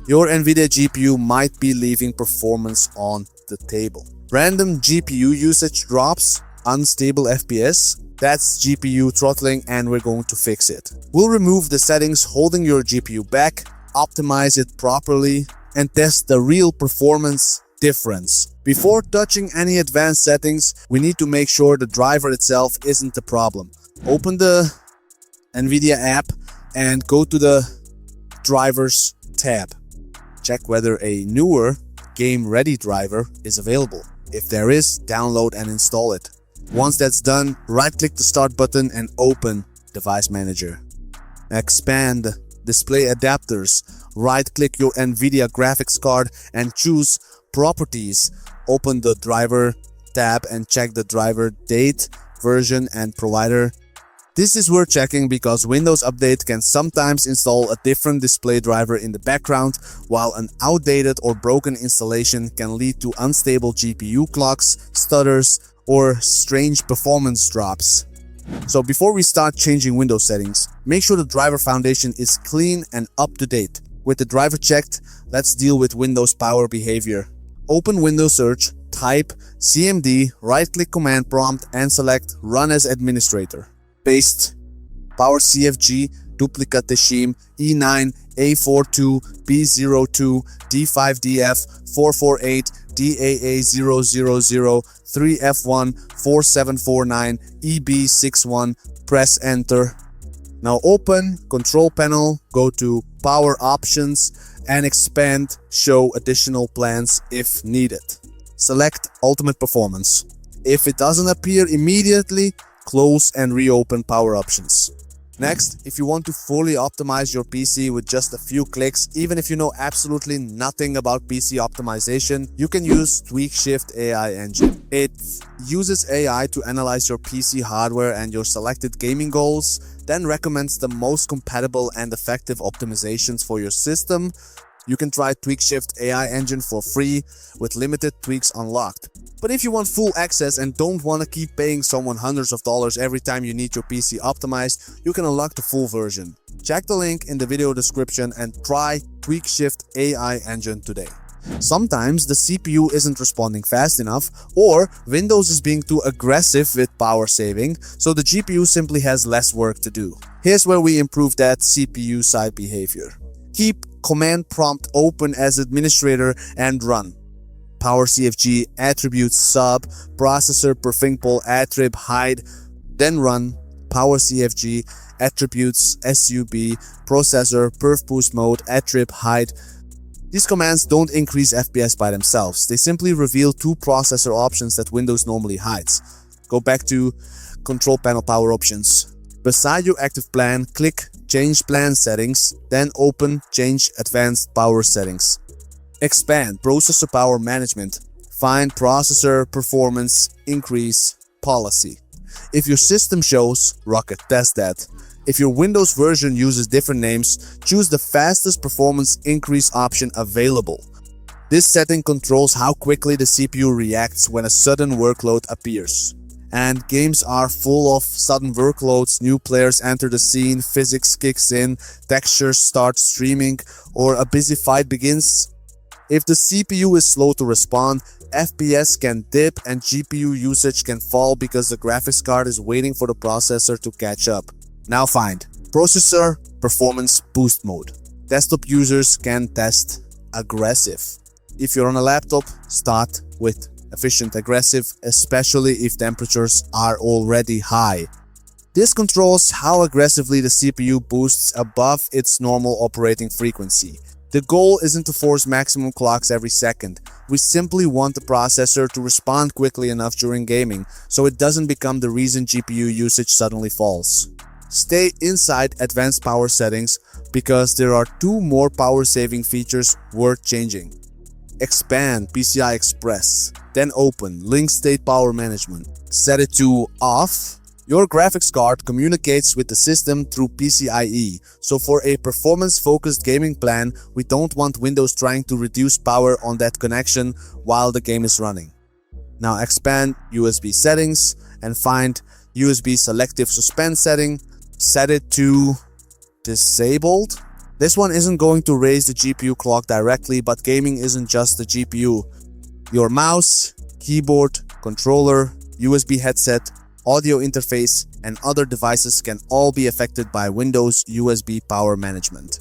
your Nvidia GPU might be leaving performance on the table. Random GPU usage drops, unstable FPS, that's GPU throttling, and we're going to fix it. We'll remove the settings holding your GPU back, optimize it properly, and test the real performance difference. Before touching any advanced settings, we need to make sure the driver itself isn't the problem. Open the Nvidia app and go to the drivers tab. Check whether a newer game-ready driver is available. If there is, download and install it. Once that's done, right-click the Start button and open Device Manager. Expand Display Adapters. Right-click your Nvidia graphics card and choose Properties. Open the Driver tab and check the driver date, version, and provider. This is worth checking because Windows Update can sometimes install a different display driver in the background, while an outdated or broken installation can lead to unstable GPU clocks, stutters, or strange performance drops. So before we start changing Windows settings, make sure the driver foundation is clean and up to date. With the driver checked, let's deal with Windows power behavior. Open Windows Search, type cmd, right-click Command Prompt and select Run as Administrator. Paste Power CFG, Duplicate Regime, E9, A42, B02, D5DF, 448, DAA000, 3F1, 4749, EB61, press Enter. Now open Control Panel, go to Power Options and expand Show Additional Plans if needed. Select Ultimate Performance. If it doesn't appear immediately, close and reopen Power Options. Next, if you want to fully optimize your PC with just a few clicks, even if you know absolutely nothing about PC optimization, you can use TweakShift AI Engine. It uses AI to analyze your PC hardware and your selected gaming goals, then recommends the most compatible and effective optimizations for your system. You can try TweakShift AI Engine for free with limited tweaks unlocked. But if you want full access and don't want to keep paying someone hundreds of dollars every time you need your PC optimized, you can unlock the full version. Check the link in the video description and try TweakShift AI Engine today. Sometimes the CPU isn't responding fast enough, or Windows is being too aggressive with power saving, so the GPU simply has less work to do. Here's where we improve that CPU side behavior. Keep Command Prompt open as administrator and run. Power CFG attribute sub processor perfingpol attrib hide, then run Power CFG attributes sub processor perf boost mode attrib hide. These commands don't increase FPS by themselves, they simply reveal two processor options that Windows normally hides. Go back to Control Panel Power Options. Beside your active plan, click Change Plan Settings, then open Change Advanced Power Settings. Expand Processor Power Management. Find Processor Performance Increase Policy. If your system shows, rocket test that. If your Windows version uses different names, choose the fastest performance increase option available. This setting controls how quickly the CPU reacts when a sudden workload appears. And games are full of sudden workloads, new players enter the scene, physics kicks in, textures start streaming, or a busy fight begins. If the CPU is slow to respond, FPS can dip and GPU usage can fall because the graphics card is waiting for the processor to catch up. Now find Processor Performance Boost Mode. Desktop users can test Aggressive. If you're on a laptop, start with Efficient Aggressive, especially if temperatures are already high. This controls how aggressively the CPU boosts above its normal operating frequency. The goal isn't to force maximum clocks every second. We simply want the processor to respond quickly enough during gaming, so it doesn't become the reason GPU usage suddenly falls. Stay inside Advanced Power Settings because there are two more power-saving features worth changing. Expand PCI Express, then open Link State Power Management. Set it to Off. Your graphics card communicates with the system through PCIe, so for a performance-focused gaming plan, we don't want Windows trying to reduce power on that connection while the game is running. Now expand USB settings and find USB Selective Suspend setting. Set it to Disabled. This one isn't going to raise the GPU clock directly, but gaming isn't just the GPU. Your mouse, keyboard, controller, USB headset, audio interface, and other devices can all be affected by Windows USB power management.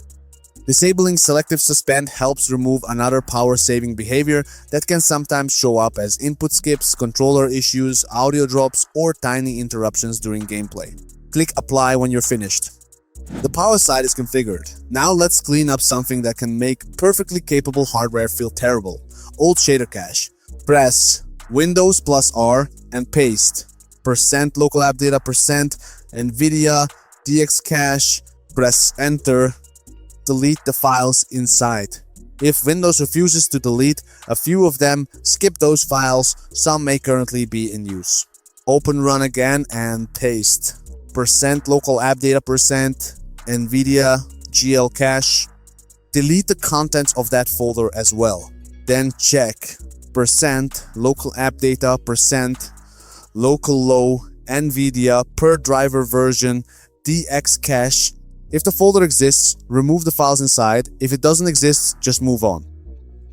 Disabling selective suspend helps remove another power-saving behavior that can sometimes show up as input skips, controller issues, audio drops, or tiny interruptions during gameplay. Click Apply when you're finished. The power side is configured. Now let's clean up something that can make perfectly capable hardware feel terrible. Old shader cache. Press Windows plus R and paste. % local app data, % Nvidia DX cache. Press Enter. Delete the files inside. If Windows refuses to delete a few of them, skip those files. Some may currently be in use. Open Run again and paste. % local app data, % Nvidia GL cache. Delete the contents of that folder as well. Then check % local app data, % local low Nvidia per driver version DX cache. If the folder exists, remove the files inside. If it doesn't exist, just move on.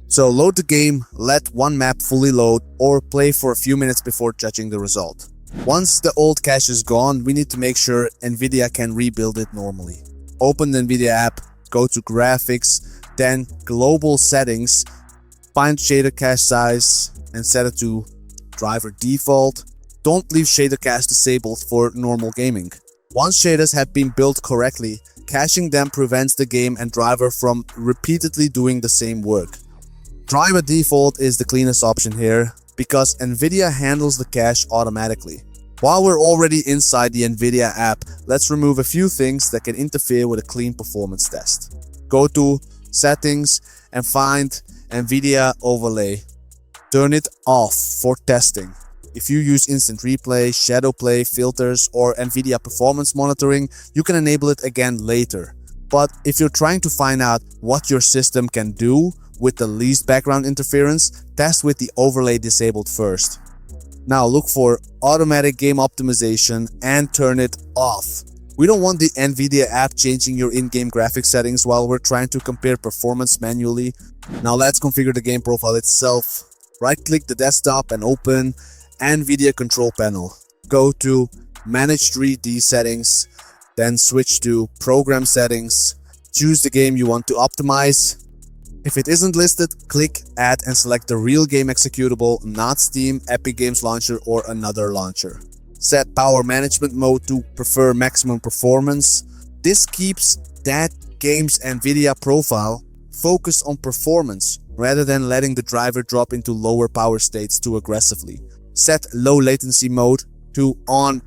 So load the game, let one map fully load, or play for a few minutes before judging the result. Once the old cache is gone, we need to make sure Nvidia can rebuild it normally. Open the Nvidia app, go to Graphics, then Global Settings, find shader cache size and set it to driver default. Don't leave shader cache disabled for normal gaming. Once shaders have been built correctly, caching them prevents the game and driver from repeatedly doing the same work. Driver default is the cleanest option here, because Nvidia handles the cache automatically. While we're already inside the Nvidia app, let's remove a few things that can interfere with a clean performance test. Go to Settings and find Nvidia Overlay. Turn it off for testing. If you use instant replay, shadow play, filters, or Nvidia performance monitoring, you can enable it again later. But if you're trying to find out what your system can do with the least background interference, test with the overlay disabled first. Now look for automatic game optimization and turn it off. We don't want the Nvidia app changing your in-game graphics settings while we're trying to compare performance manually. Now let's configure the game profile itself. Right-click the desktop and open Nvidia control panel. Go to Manage 3D settings, then switch to Program settings. Choose the game you want to optimize. If it isn't listed, click Add and select the real game executable, not Steam, Epic Games Launcher, or another launcher. Set Power Management Mode to prefer maximum performance. This keeps that game's Nvidia profile focused on performance rather than letting the driver drop into lower power states too aggressively. Set Low Latency Mode to On.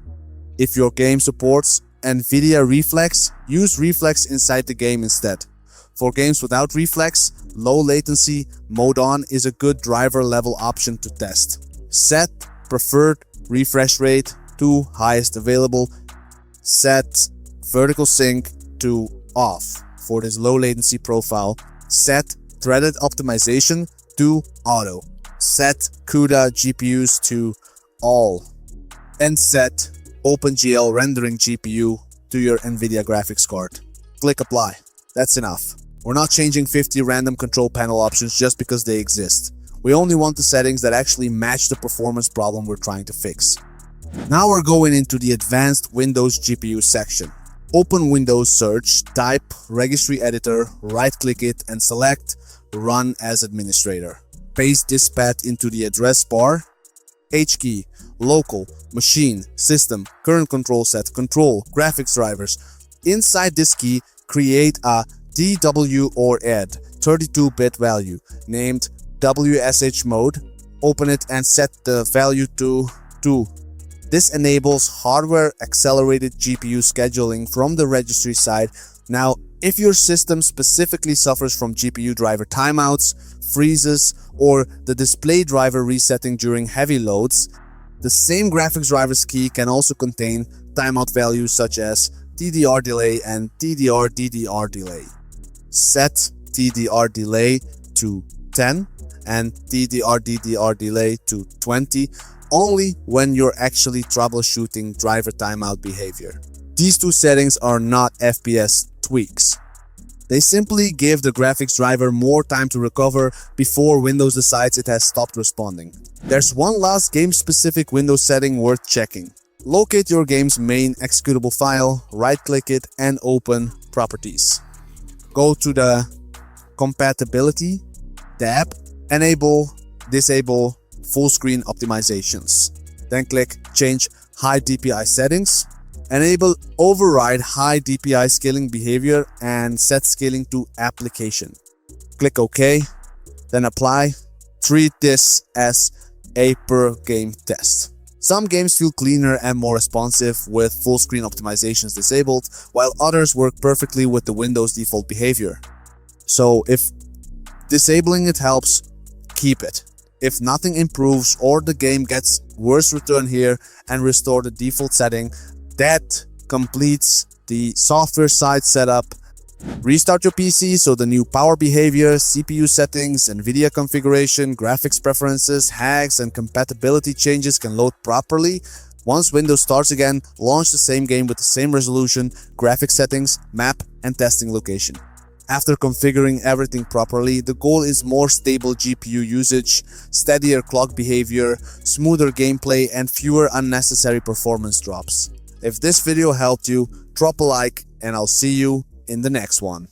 If your game supports Nvidia Reflex, use Reflex inside the game instead. For games without Reflex, Low Latency Mode On is a good driver level option to test. Set Preferred Refresh Rate to Highest Available. Set Vertical Sync to Off for this low latency profile. Set Threaded Optimization to Auto. Set CUDA GPUs to All. And set OpenGL Rendering GPU to your Nvidia graphics card. Click Apply. That's enough. We're not changing 50 random control panel options just because they exist. We only want the settings that actually match the performance problem we're trying to fix. Now we're going into the advanced Windows GPU section. Open Windows Search, type Registry Editor, right-click it and select Run as Administrator. Paste this path into the address bar. H key, local, machine, system, current control set, control, graphics drivers. Inside this key, create a DW or add 32-bit value named WSH mode. Open it and set the value to 2. This enables hardware accelerated GPU scheduling from the registry side. Now, if your system specifically suffers from GPU driver timeouts, freezes, or the display driver resetting during heavy loads, the same graphics drivers key can also contain timeout values such as DDR delay and DDR delay. Set DDR delay to 10 and DDR delay to 20 only when you're actually troubleshooting driver timeout behavior. These two settings are not FPS tweaks. They simply give the graphics driver more time to recover before Windows decides it has stopped responding. There's one last game-specific Windows setting worth checking. Locate your game's main executable file, right-click it, and open Properties. Go to the Compatibility tab, Disable Full Screen Optimizations. Then click Change High DPI Settings. Enable Override High DPI Scaling Behavior and set scaling to Application. Click OK, then Apply. Treat this as a per game test. Some games feel cleaner and more responsive with full screen optimizations disabled, while others work perfectly with the Windows default behavior. So if disabling it helps, keep it. If nothing improves or the game gets worse, return here and restore the default setting. That completes the software side setup. Restart your PC so the new power behavior, CPU settings, Nvidia configuration, graphics preferences, hacks, and compatibility changes can load properly. Once Windows starts again, launch the same game with the same resolution, graphics settings, map, and testing location. After configuring everything properly, the goal is more stable GPU usage, steadier clock behavior, smoother gameplay, and fewer unnecessary performance drops. If this video helped you, drop a like and I'll see you in the next one.